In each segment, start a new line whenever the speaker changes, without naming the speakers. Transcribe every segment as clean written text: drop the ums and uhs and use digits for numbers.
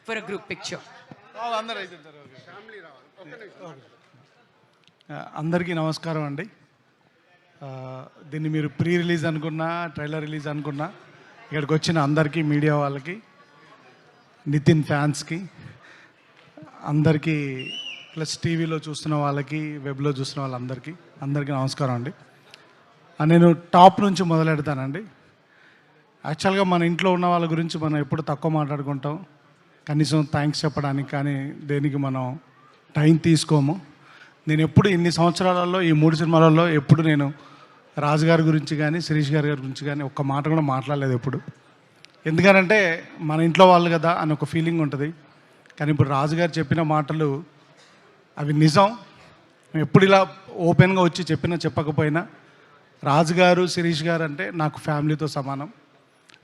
for a group picture.
అందరికీ నమస్కారం అండి. దీన్ని మీరు ప్రీ రిలీజ్ అనుకున్నా, ట్రైలర్ రిలీజ్ అనుకున్నా, ఇక్కడికి వచ్చిన అందరికీ, మీడియా వాళ్ళకి, నితిన్ ఫ్యాన్స్కి అందరికీ, ప్లస్ టీవీలో చూస్తున్న వాళ్ళకి, వెబ్లో చూస్తున్న వాళ్ళందరికీ నమస్కారం అండి. నేను టాప్ నుంచి మొదలెడతానండి. యాక్చువల్గా మన ఇంట్లో ఉన్న వాళ్ళ గురించి మనం ఎప్పుడు తక్కువ మాట్లాడుకుంటాం, కనీసం థ్యాంక్స్ చెప్పడానికి కానీ దేనికి మనం టైం తీసుకోము. నేను ఎప్పుడు ఇన్ని సంవత్సరాలలో, ఈ 3 సినిమాలలో ఎప్పుడు నేను రాజు గారి గురించి కానీ, శిరీష్ గారి గురించి కానీ ఒక్క మాట కూడా మాట్లాడలేదు ఎప్పుడు. ఎందుకనంటే మన ఇంట్లో వాళ్ళు కదా అని ఒక ఫీలింగ్ ఉంటుంది. కానీ ఇప్పుడు రాజుగారు చెప్పిన మాటలు అవి నిజం. ఎప్పుడు ఇలా ఓపెన్గా వచ్చి చెప్పకపోయినా రాజుగారు, శిరీష్ గారు అంటే నాకు ఫ్యామిలీతో సమానం.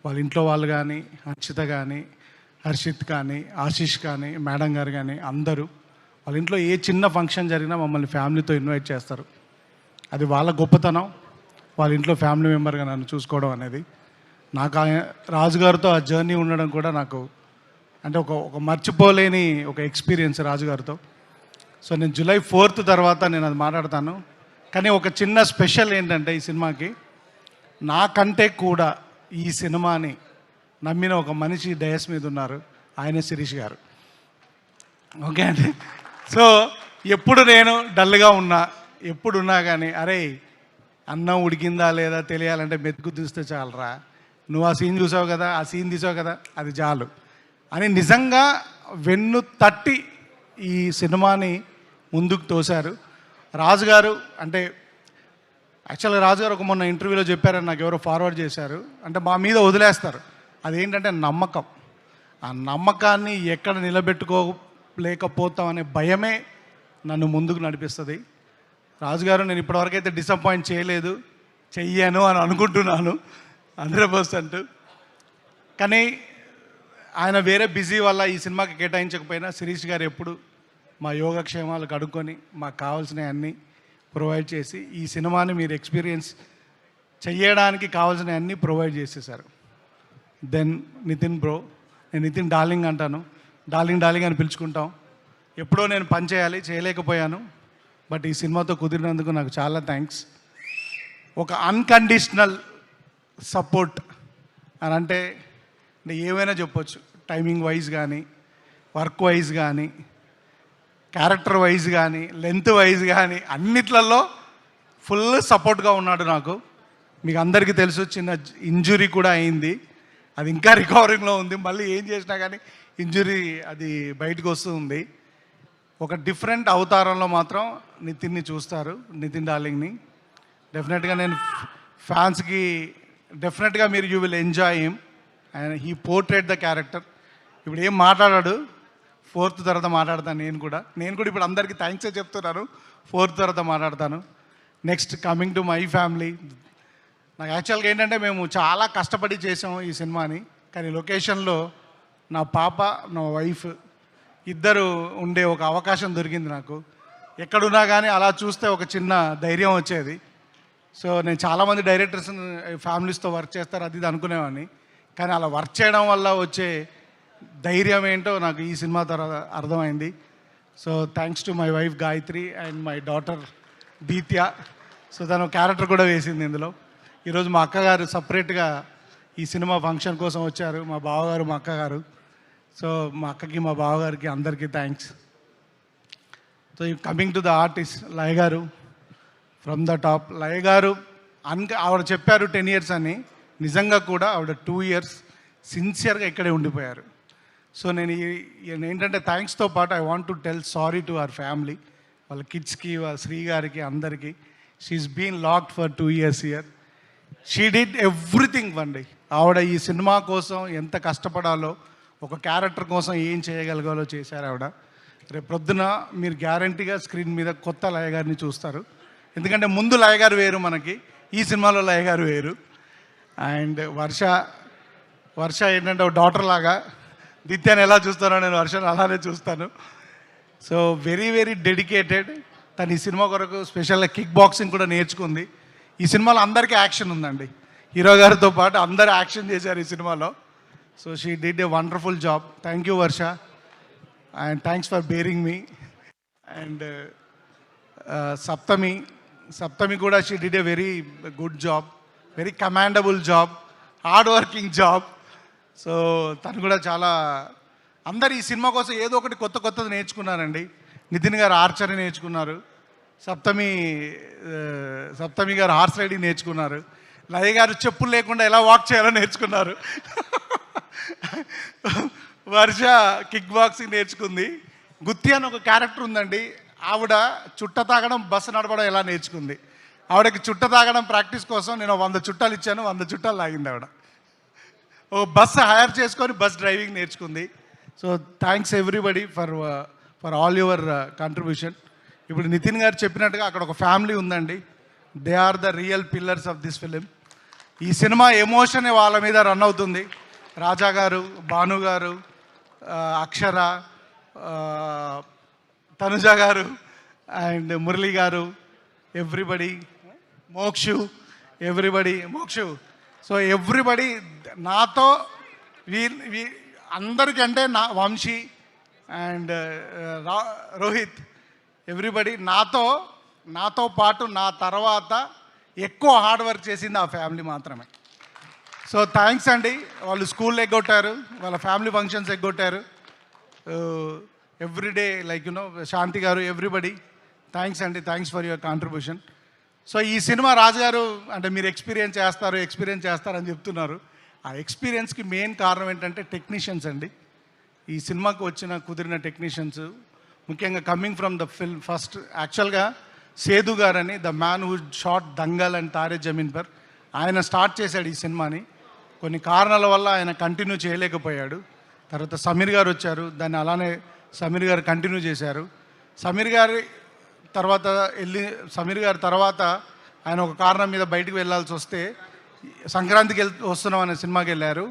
వాళ్ళ ఇంట్లో వాళ్ళు కానీ, హర్షిత కానీ, హర్షిత్ కానీ, ఆశీష్ కానీ, మేడం గారు కానీ అందరూ వాళ్ళ ఇంట్లో ఏ చిన్న ఫంక్షన్ జరిగినా మమ్మల్ని ఫ్యామిలీతో ఇన్వైట్ చేస్తారు. అది వాళ్ళ గొప్పతనం. వాళ్ళ ఇంట్లో ఫ్యామిలీ మెంబర్గా నన్ను చూసుకోవడం అనేది నాకు రాజుగారితో ఆ జర్నీ ఉండడం కూడా నాకు అంటే ఒక మర్చిపోలేని ఒక ఎక్స్పీరియన్స్ రాజుగారితో. సో నేను July 4th తర్వాత నేను అది మాట్లాడతాను. కానీ ఒక చిన్న స్పెషల్ ఏంటంటే ఈ సినిమాకి, నాకంటే కూడా ఈ సినిమాని నమ్మిన ఒక మనిషి డయస్ మీద ఉన్నారు, ఆయన శిరీష్ గారు. ఓకే అండి. సో ఎప్పుడు నేను డల్గా ఉన్నా, ఎప్పుడున్నా కానీ అరే అన్నం ఉడికిందా లేదా తెలియాలంటే మెతుకు తీస్తే చాలరా, నువ్వు ఆ సీన్ చూసావు కదా, ఆ సీన్ తీసావు కదా, అది చాలు అని నిజంగా వెన్ను తట్టి ఈ సినిమాని ముందుకు తోశారు రాజుగారు. అంటే యాక్చువల్గా రాజుగారు ఒక మొన్న ఇంటర్వ్యూలో చెప్పారని నాకు ఎవరో ఫార్వర్డ్ చేశారు. అంటే మా మీద వదిలేస్తారు, అదేంటంటే నమ్మకం. ఆ నమ్మకాన్ని ఎక్కడ నిలబెట్టుకోలేకపోతామనే భయమే నన్ను ముందుకు నడిపిస్తుంది. రాజుగారు నేను ఇప్పటివరకు అయితే డిసప్పాయింట్ చేయలేదు, చెయ్యాను అని అనుకుంటున్నాను 100%. కానీ ఆయన వేరే బిజీ వల్ల ఈ సినిమాకి కేటాయించకపోయినా శిరీష్ గారు ఎప్పుడు మా యోగక్షేమాలు కడుక్కొని మాకు కావాల్సినవి అన్నీ ప్రొవైడ్ చేసి ఈ సినిమాని మీరు ఎక్స్పీరియన్స్ చెయ్యడానికి కావాల్సినవి అన్నీ ప్రొవైడ్ చేసేసారు. దెన్ నితిన్ బ్రో, నేను నితిన్ డార్లింగ్ అంటాను, డార్లింగ్ అని పిలుచుకుంటాం. ఎప్పుడో నేను పని చేయలేకపోయాను, బట్ ఈ సినిమాతో కుదిరినందుకు నాకు చాలా థ్యాంక్స్. ఒక అన్కండిషనల్ సపోర్ట్ అని అంటే ఏమైనా చెప్పొచ్చు, టైమింగ్ వైజ్ కానీ, వర్క్ వైజ్ కానీ, క్యారెక్టర్ వైజ్ కానీ, లెంత్ వైజ్ కానీ అన్నిట్లలో ఫుల్ సపోర్ట్గా ఉన్నాడు నాకు. మీకు అందరికీ తెలుసు, చిన్న ఇంజురీ కూడా అయింది, అది ఇంకా రికవరింగ్లో ఉంది. మళ్ళీ ఏం చేసినా కానీ ఇంజురీ అది బయటకు వస్తూ ఉంది. ఒక డిఫరెంట్ అవతారంలో మాత్రం నితిన్ని చూస్తారు, నితిన్ డార్లింగ్ని. డెఫినెట్గా నేను ఫ్యాన్స్కి డెఫినెట్గా మీరు you will enjoy him and he portrait the character. ఇప్పుడు ఏం మాట్లాడాడు, 4th తర్వాత మాట్లాడతాను. నేను కూడా ఇప్పుడు అందరికీ థ్యాంక్సే చెప్తున్నాను, 4th తర్వాత మాట్లాడతాను. Next coming to my family, నాకు యాక్చువల్గా ఏంటంటే మేము చాలా కష్టపడి చేసాము ఈ సినిమాని. కానీ లొకేషన్లో నా పాప, నా వైఫ్ ఇద్దరు ఉండే ఒక అవకాశం దొరికింది నాకు. ఎక్కడున్నా కానీ అలా చూస్తే ఒక చిన్న ధైర్యం వచ్చేది. సో నేను చాలామంది డైరెక్టర్స్ ఫ్యామిలీస్తో వర్క్ చేస్తారు అది ఇది అనుకునేవాడిని, కానీ అలా వర్క్ చేయడం వల్ల వచ్చే ధైర్యం ఏంటో నాకు ఈ సినిమా తర్వాత అర్థమైంది. So thanks to my wife Gayatri and my daughter Deetya. So తను క్యారెక్టర్ కూడా వేసింది ఇందులో. ఈరోజు మా అక్కగారు సపరేట్గా ఈ సినిమా ఫంక్షన్ కోసం వచ్చారు, మా బావగారు, మా అక్కగారు. సో మా అక్కకి, మా బావగారికి అందరికీ thanks. So coming to the artist Laya గారు, ఫ్రమ్ ద టాప్. లయ గారు ఆవిడ చెప్పారు 10 years అని, నిజంగా కూడా ఆవిడ 2 years సిన్సియర్గా ఇక్కడే ఉండిపోయారు. సో నేను ఏంటంటే థ్యాంక్స్తో పాటు I want to tell sorry to our family, వాళ్ళ కిడ్స్కి, వాళ్ళ శ్రీ గారికి, అందరికీ. She's been locked for 2 years here. She did everything అండి. ఆవిడ ఈ సినిమా కోసం ఎంత కష్టపడాలో, ఒక క్యారెక్టర్ కోసం ఏం చేయగలగాలో చేశారు ఆవిడ. రేపు ప్రొద్దున మీరు గ్యారంటీగా స్క్రీన్ మీద కొత్త లయ గారిని చూస్తారు. ఎందుకంటే ముందు లయ గారు వేరు మనకి, ఈ సినిమాలో లయ గారు వేరు. అండ్ వర్ష ఏంటంటే ఒక డాటర్ లాగా, దిత్యాన్ని ఎలా చూస్తానో నేను వర్షను అలానే చూస్తాను. So very dedicated. తను ఈ సినిమా కొరకు స్పెషల్గా కిక్ బాక్సింగ్ కూడా నేర్చుకుంది. ఈ సినిమాలో అందరికీ యాక్షన్ ఉందండి, హీరో గారితో పాటు అందరూ యాక్షన్ చేశారు ఈ సినిమాలో. So she did a wonderful job. Thank you, Varsha. And thanks for bearing me. And Saptami kuda, she did a very good job, very commendable job, hard working job. So తను కూడా చాలా అందరు ఈ cinema కోసం ఏదో ఒకటి కొత్త కొత్తది నేర్చుకున్నారండి. నితిన్ గారు ఆర్చరీ నేర్చుకున్నారు, సప్తమి గారు హార్స్ రైడింగ్ నేర్చుకున్నారు, లయ గారు చెప్పులు లేకుండా ఎలా వాక్ చేయాలో నేర్చుకున్నారు, వర్ష కిక్ బాక్సింగ్ నేర్చుకుంది, గుత్తి అని ఒక క్యారెక్టర్ ఉందండి, ఆవిడ చుట్ట తాగడం బస్సు నడపడం ఎలా నేర్చుకుంది. ఆవిడకి చుట్ట తాగడం ప్రాక్టీస్ కోసం నేను 100 చుట్టాలు ఇచ్చాను, 100 చుట్టాలు లాగింది ఆవిడ. ఓ బస్సు హైర్ చేసుకొని బస్ డ్రైవింగ్ నేర్చుకుంది. So thanks everybody for all your contribution. ఇప్పుడు నితిన్ గారు చెప్పినట్టుగా అక్కడ ఒక ఫ్యామిలీ ఉందండి. They are the real pillars of this film. ఈ సినిమా ఎమోషన్ వాళ్ళ మీద రన్ అవుతుంది. రాజా గారు, భాను గారు, అక్షర, తనుజ గారు అండ్ మురళి గారు, everybody, Mokshu, Mokshu. So everybody నాతో అందరికంటే వంశీ అండ్ రోహిత్, ఎవ్రీబడి నాతో పాటు నా తర్వాత ఎక్కువ హార్డ్ వర్క్ చేసింది ఆ ఫ్యామిలీ మాత్రమే. సో థ్యాంక్స్ అండి. వాళ్ళు స్కూల్ ఎగ్గొట్టారు, వాళ్ళ ఫ్యామిలీ ఫంక్షన్స్ ఎగ్గొట్టారు. ఎవ్రీడే లైక్ శాంతి గారు, ఎవ్రీబడి థ్యాంక్స్ అండి. Thanks for your contribution. So ఈ సినిమా రాజుగారు అంటే మీరు ఎక్స్పీరియన్స్ చేస్తారని చెప్తున్నారు. ఆ ఎక్స్పీరియన్స్కి మెయిన్ కారణం ఏంటంటే టెక్నీషియన్స్ అండి. ఈ సినిమాకు కుదిరిన టెక్నీషియన్స్, ముఖ్యంగా coming from the film first యాక్చువల్గా సేదు గారని, the man who shot Dangal and Taare Zameen Par, ఆయన స్టార్ట్ చేశాడు ఈ సినిమాని. కొన్ని కారణాల వల్ల ఆయన కంటిన్యూ చేయలేకపోయాడు. తర్వాత సమీర్ గారు వచ్చారు, దాన్ని అలానే సమీర్ గారు కంటిన్యూ చేశారు. సమీర్ గారి తర్వాత ఆయన ఒక కారణం మీద బయటకు వెళ్ళాల్సి వస్తే సంక్రాంతికి వస్తున్నాం అనే సినిమాకి వెళ్ళారు.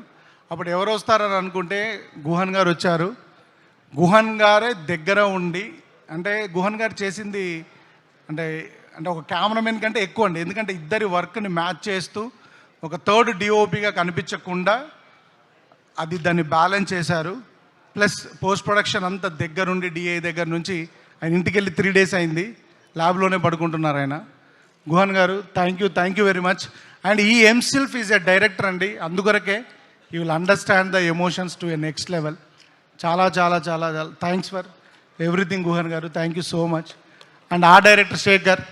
అప్పుడు ఎవరు వస్తారని అనుకుంటే గుహన్ గారు వచ్చారు. గుహన్ గారే దగ్గర ఉండి, అంటే గుహన్ గారు చేసింది అంటే ఒక కెమెరామెన్ కంటే ఎక్కువ అండి. ఎందుకంటే ఇద్దరి వర్క్ని మ్యాచ్ చేస్తూ ఒక థర్డ్ డిఓపిగా కనిపించకుండా దాన్ని బ్యాలెన్స్ చేశారు. ప్లస్ పోస్ట్ ప్రొడక్షన్ అంతా దగ్గరుండి, డిఐ దగ్గర నుంచి ఆయన ఇంటికి వెళ్ళి 3 days అయింది, ల్యాబ్లోనే పడుకుంటున్నారు ఆయన. గుహన్ గారు thank you very much. And ఈ హిమ్సెల్ఫ్ ఈజ్ ఎ డైరెక్టర్ అండి, అందుకొరకే you will understand the emotions to a next level. చాలా చాలా చాలా థ్యాంక్స్ ఫర్ ఎవ్రీథింగ్ గుహన్ గారు, thank you so much. And ఆ డైరెక్టర్ శేఖర్,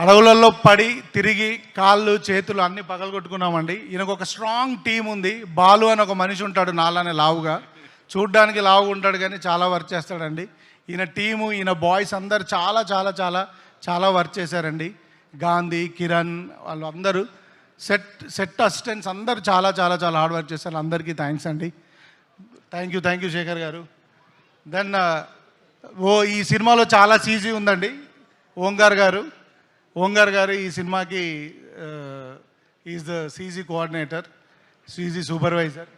అడవులలో పడి తిరిగి కాళ్ళు చేతులు అన్నీ పగలగొట్టుకున్నామండి. ఈయనకు ఒక స్ట్రాంగ్ టీం ఉంది. బాలు అని ఒక మనిషి ఉంటాడు, నాలానే లావుగా, చూడ్డానికి లావుగా ఉంటాడు కానీ చాలా వర్క్ చేస్తాడండి. ఈయన టీము, ఈయన బాయ్స్ అందరు చాలా చాలా చాలా చాలా వర్క్ చేశారండి. గాంధీ, కిరణ్, వాళ్ళు అందరూ సెట్ అసిస్టెంట్స్ అందరూ చాలా చాలా చాలా హార్డ్ వర్క్ చేశారు. అందరికీ థ్యాంక్స్ అండి. థ్యాంక్ యూ శేఖర్ గారు. దెన్ ఈ సినిమాలో చాలా సీజీ ఉందండి. ఓంగార్ గారు ఈ సినిమాకి is the CG coordinator, CG supervisor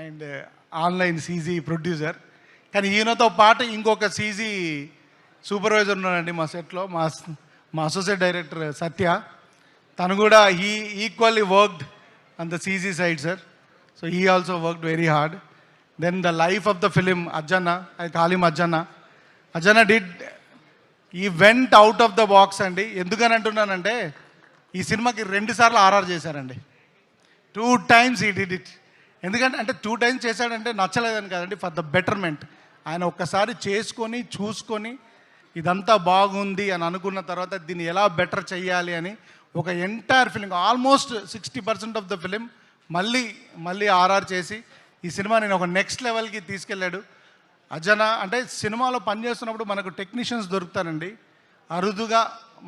and online CG producer. కానీ ఈయనతో పాటు ఇంకొక సీజీ సూపర్వైజర్ ఉన్నాడండి మా సెట్లో, మా అసోసియేట్ డైరెక్టర్ సత్య. తను కూడా equally worked on the CG side sir. So he also worked very hard. Then the life of the film Ajjanna, I call him Ajjanna did he went out of the box అండి. ఎందుకని అంటున్నానంటే ఈ సినిమాకి 2 సార్లు RR చేశారండి. 2 times ఈ did it. ఎందుకంటే 2 times చేశాడంటే నచ్చలేదని కాదండి, ఫర్ ద బెటర్మెంట్. ఆయన ఒక్కసారి చూసుకొని ఇదంతా బాగుంది అని అనుకున్న తర్వాత దీన్ని ఎలా బెటర్ చెయ్యాలి అని ఒక entire film, almost 60% of the film మళ్ళీ ఆర్ఆర్ చేసి ఈ సినిమా నేను ఒక నెక్స్ట్ లెవెల్కి తీసుకెళ్ళాడు. అజన అంటే సినిమాలో పనిచేస్తున్నప్పుడు మనకు టెక్నీషియన్స్ దొరుకుతారండి, అరుదుగా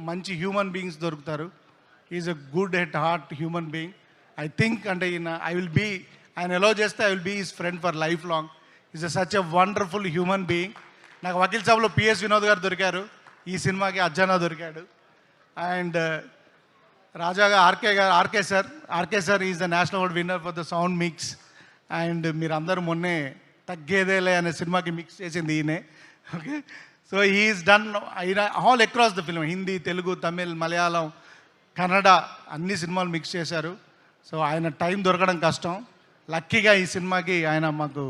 మంచి హ్యూమన్ బీయింగ్స్ దొరుకుతారు. Is a good at heart human being. I think అంటే ఆయన ఎలా చేస్తే I will be his friend for life long. Is such a wonderful human being. నాకు వకీల్ సాబ్లో పిఎస్ వినోద్ గారు దొరికారు, ఈ సినిమాకి అజ్జన దొరికాడు. అండ్ రాజాగా RK sir is the national award winner for the sound mix. And మీరు అందరూ మొన్నే తగ్గేదేలే అనే సినిమాకి మిక్స్ చేసింది ఈయనే. Okay, so he's done all across the film, Hindi, Telugu, Tamil, Malayalam, Kannada అన్ని సినిమాలు మిక్స్ చేశారు. సో ఆయన టైం దొరకడం కష్టం. లక్కీగా ఈ సినిమాకి ఆయన మాకు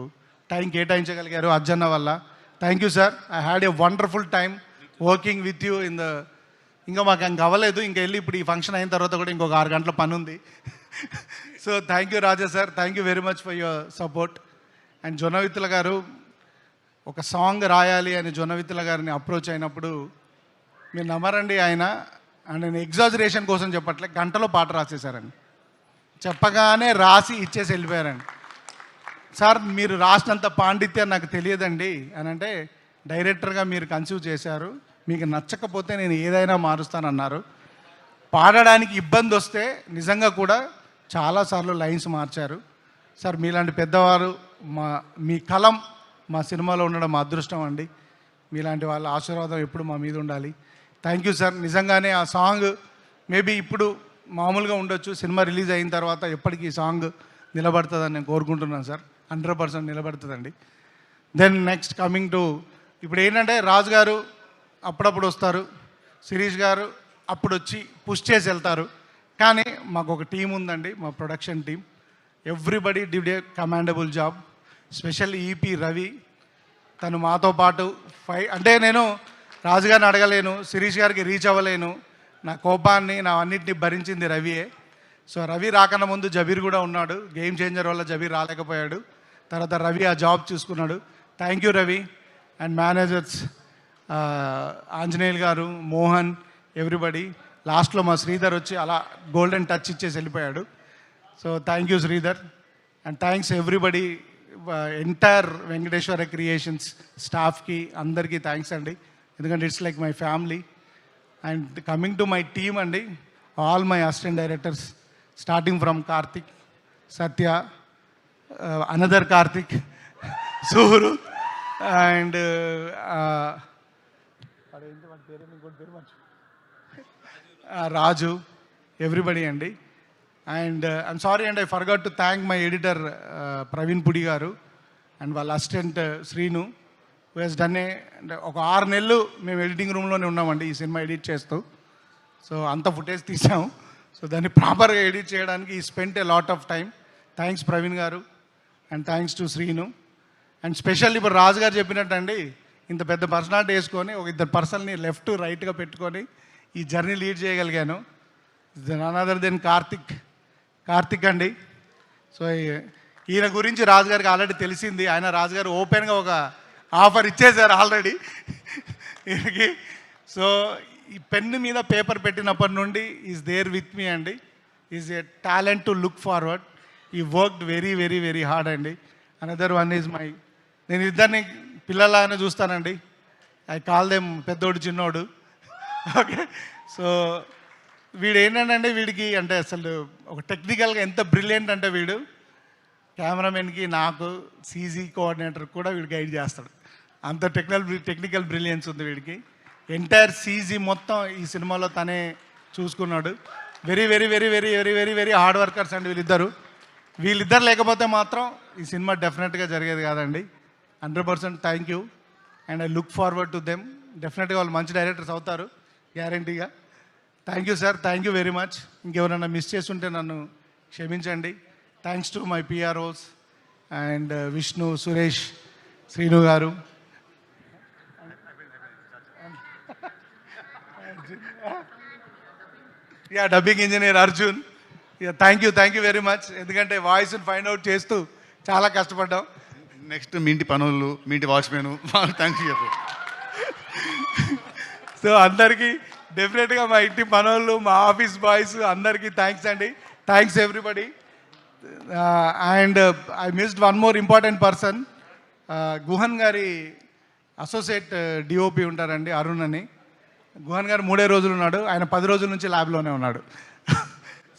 టైం కేటాయించగలిగారు అర్జన్న వల్ల. Thank you sir. I had a wonderful time working with you in the. ఇంకా మాకు ఇంకా అవ్వలేదు, ఇంకా వెళ్ళి ఇప్పుడు ఈ ఫంక్షన్ అయిన తర్వాత కూడా ఇంకొక 6 గంటల పని ఉంది. So thank you Raja sir, thank you very much for your support. And Jonnavithula గారు ఒక సాంగ్ రాయాలి అని జొన్నవిత్తుల గారిని అప్రోచ్ అయినప్పుడు మీరు నమ్మరండి, ఆయన అండ్ నేను ఎగ్జాజరేషన్ కోసం చెప్పట్లే, గంటలో పాట రాసేశారండి. చెప్పగానే రాసి ఇచ్చేసి వెళ్ళిపోయారండి. సార్ మీరు రాసినంత పాండిత్యం నాకు తెలియదండి అని అంటే, డైరెక్టర్గా మీరు కన్సీవ్ చేశారు, మీకు నచ్చకపోతే నేను ఏదైనా మారుస్తానన్నారు. పాడడానికి ఇబ్బంది వస్తే నిజంగా కూడా చాలాసార్లు లైన్స్ మార్చారు. సార్ మీలాంటి పెద్దవారు, మీ కలం మా సినిమాలో ఉండడం మా అదృష్టం అండి. మీలాంటి వాళ్ళ ఆశీర్వాదం ఎప్పుడు మా మీద ఉండాలి. Thank you sir. నిజంగానే ఆ సాంగ్ మేబీ ఇప్పుడు మామూలుగా ఉండొచ్చు, సినిమా రిలీజ్ అయిన తర్వాత ఎప్పటికీ ఈ సాంగ్ నిలబడుతుందని నేను కోరుకుంటున్నాను సార్. 100% నిలబడుతుందండి. దెన్ నెక్స్ట్ కమింగ్ టు, ఇప్పుడు ఏంటంటే రాజు గారు అప్పుడప్పుడు వస్తారు, శిరీష్ గారు అప్పుడు వచ్చి పుష్ చేసి వెళ్తారు. కానీ మాకు ఒక టీం ఉందండి, మా production team. Everybody did a commendable job. Special EP Ravi, తను మాతో పాటు అంటే నేను రాజుగారిని అడగలేను, శిరీష్ గారికి రీచ్ అవ్వలేను, నా కోపాన్ని నా అన్నింటినీ భరించింది రవియే. సో రవి రాకన్నా ముందు జబీర్ కూడా ఉన్నాడు, గేమ్ చేంజర్ వల్ల జబీర్ రాలేకపోయాడు, తర్వాత రవి ఆ జాబ్ చూసుకున్నాడు. Thank you Ravi. And managers Anjaneyulu గారు, మోహన్, ఎవ్రీబడి. లాస్ట్లో మా శ్రీధర్ వచ్చి అలా గోల్డెన్ టచ్ ఇచ్చేసి వెళ్ళిపోయాడు. So thank you Sridhar. And thanks everybody, entire Venkateswara creations స్టాఫ్కి అందరికీ థ్యాంక్స్ అండి, ఎందుకంటే it's like my family. And coming to my team అండి, all my assistant directors starting from Karthik, Satya, another Karthik, Suru and Raju, everybody అండి. And I'm sorry and I forgot to thank my editor Praveen Pudi గారు and వాళ్ళ assistant Srinu, who he's done అంటే ఒక 6 నెలలు మేము editing రూమ్లోనే ఉన్నామండి ఈ సినిమా ఎడిట్ చేస్తూ. సో అంత ఫుటేజ్ తీసాము. సో దాన్ని ప్రాపర్గా ఎడిట్ చేయడానికి we spent a lot of time. Thanks Praveen గారు and thanks to Srinu. And special ఇప్పుడు రాజు గారు చెప్పినట్టు అండి, ఇంత పెద్ద పర్సనాలిటీ వేసుకొని ఒక 2 పర్సన్ని లెఫ్ట్ రైట్గా పెట్టుకొని ఈ జర్నీ లీడ్ చేయగలిగాను. నన్ అదర్ దెన్ కార్తిక్ అండి. సో ఈయన గురించి రాజుగారికి ఆల్రెడీ తెలిసింది, ఆయన రాజుగారు ఓపెన్గా ఒక ఆఫర్ ఇచ్చేశారు ఆల్రెడీ ఈయనకి. సో ఈ పెన్ను మీద పేపర్ పెట్టినప్పటి నుండి ఈజ్ దేర్ విత్ మీ అండి. Is a talent to look forward. He worked very very very hard అండి. అనదర్ వన్ ఈజ్ మై, నేను ఇద్దరిని పిల్లలాగానే చూస్తానండి. ఐ కాల్ దెమ్ పెద్దోడు చిన్నోడు. ఓకే. సో వీడు ఏంటంటే వీడికి అంటే అసలు ఒక టెక్నికల్గా ఎంత బ్రిలియంట్ అంటే వీడు కెమెరామెన్కి, నాకు, సీజీ కోఆర్డినేటర్ కూడా వీడు గైడ్ చేస్తాడు. అంత టెక్నికల్ బ్రిలియన్స్ ఉంది వీడికి. ఎంటైర్ సీజీ మొత్తం ఈ సినిమాలో తనే చూసుకున్నాడు. Very very very very very very very hard workers అండి వీళ్ళిద్దరు లేకపోతే మాత్రం ఈ సినిమా డెఫినెట్గా జరిగేది కాదండి. 100% thank you and I look forward to them. డెఫినెట్గా వాళ్ళు మంచి డైరెక్టర్స్ అవుతారు గ్యారంటీగా. Thank you sir, thank you very much. ఇంకెవరైనా మిస్ చేస్తుంటే నన్ను క్షమించండి. Thanks to my PROs and Vishnu, Suresh, Srinu garu. Dubbing engineer Arjun. Thank you very much, ఎందుకంటే వాయిస్ని ఫైండ్ అవుట్ చేస్తూ చాలా కష్టపడ్డాం.
నెక్స్ట్ మీ ఇంటి పనులు, మీ ఇంటి వాచ్మెన్, థ్యాంక్స్ చెప్పు.
సో అందరికీ డెఫినెట్గా మా ఇంటి పనులు, మా ఆఫీస్ బాయ్స్ అందరికీ థ్యాంక్స్ అండి. Thanks everybody. And I missed one more important person. Guhan గారి అసోసియేట్ డిఓపి ఉంటారండి, అరుణ్ అని. గుహన్ గారు 3 రోజులు ఉన్నాడు, ఆయన 10 రోజుల నుంచి ల్యాబ్లోనే ఉన్నాడు.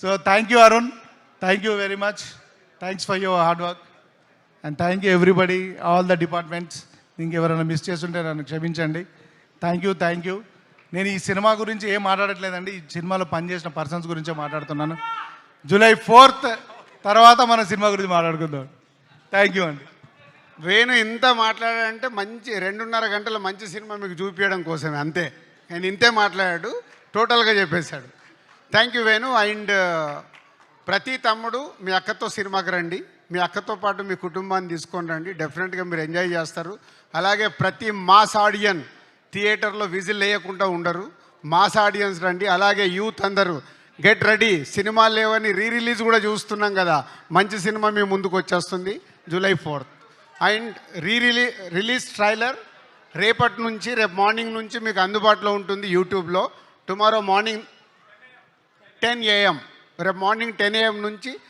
So thank you Arun, thank you very much. Thanks for your hard work and thank you everybody, all the departments. ఇంకెవరైనా మిస్ చేస్తుంటే నన్ను క్షమించండి. Thank you. నేను ఈ సినిమా గురించి ఏం మాట్లాడట్లేదండి, ఈ సినిమాలో పనిచేసిన పర్సన్స్ గురించే మాట్లాడుతున్నాను. July 4th తర్వాత మన సినిమా గురించి మాట్లాడుకుందాం. థ్యాంక్ యూ అండి.
వేణు ఇంత మాట్లాడాడంటే మంచి 2.5 గంటల మంచి సినిమా మీకు చూపించడం కోసమే, అంతే. నేను ఇంతే మాట్లాడాడు, టోటల్గా చెప్పేశాడు. Thank you Venu. అండ్ ప్రతి తమ్ముడు మీ అక్కతో సినిమాకి రండి, మీ అక్కతో పాటు మీ కుటుంబాన్ని తీసుకొని రండి, డెఫినెట్గా మీరు ఎంజాయ్ చేస్తారు. అలాగే ప్రతి మాస్ ఆడియన్స్ థియేటర్లో విజిల్ వేయకుండా ఉండరు, మాస్ ఆడియన్స్ రండి. అలాగే యూత్ అందరూ గెట్ రెడీ, సినిమాలు లేవని రిలీజ్ కూడా చూస్తున్నాం కదా, మంచి సినిమా మీ ముందుకు వచ్చేస్తుంది July 4th. And release trailer రేపు మార్నింగ్ నుంచి మీకు అందుబాటులో ఉంటుంది యూట్యూబ్లో. టుమారో మార్నింగ్ 10 AM, రేపు మార్నింగ్ 10 AM నుంచి